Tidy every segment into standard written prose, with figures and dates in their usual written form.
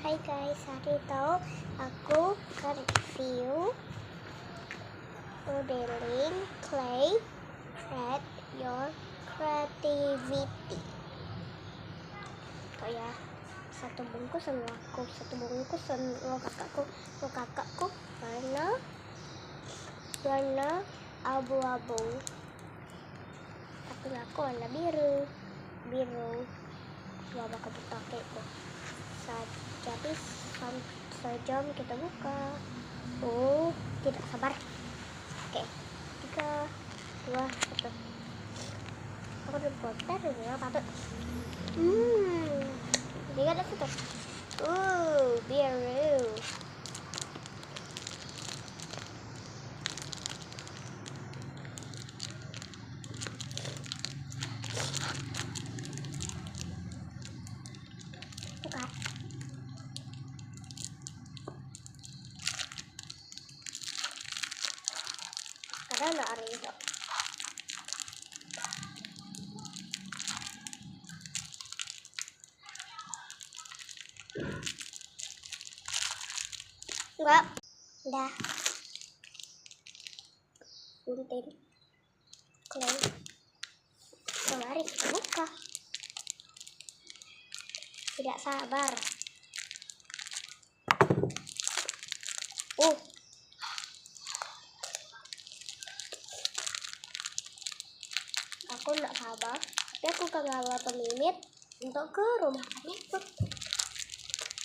Hai guys, hari itu aku review modeling clay Create Your Creativity. Oh ya, satu bungkus sama aku, satu bungkus sama kakakku warna abu-abu, tapi aku warna biru. Coba aku pakai tuh. Jadi sejam kita buka. Oh, tidak sabar. Oke, 3, 2, 1. Aku udah poter udah patut. Dia ada situ. Biru. Buka. Karena ada hari itu. Enggak. Udah. Gunting. Clay. Mari kita buka. Tidak sabar. Aku nggak sabar, tapi aku kegawa pemilik untuk ke rumah itu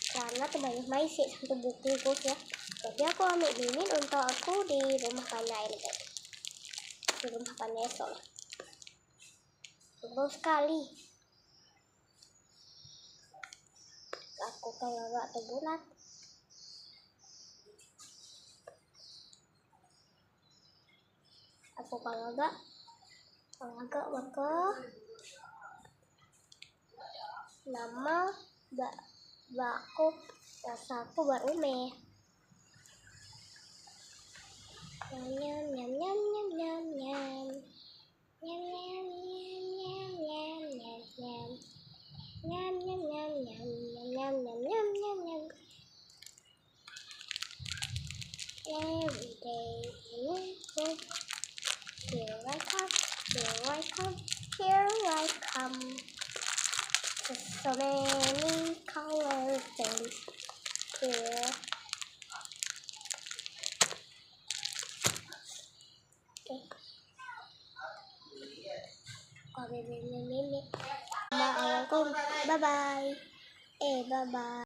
karena terbanyak maisi satu bungkus ya. Jadi aku ambil mimin untuk aku di rumah Panya ini guys. Di rumah Panya esok. Tebal sekali. Aku kegawa bulat. Aku kegawa maka nama bakku rasaku berume. Nyam nyam nyam nyam nyam nyam nyam nyam nyam nyam nyam nyam nyam nyam nyam nyam nyam nyam nyam nyam. Every day here I come, here I come, here I come. So many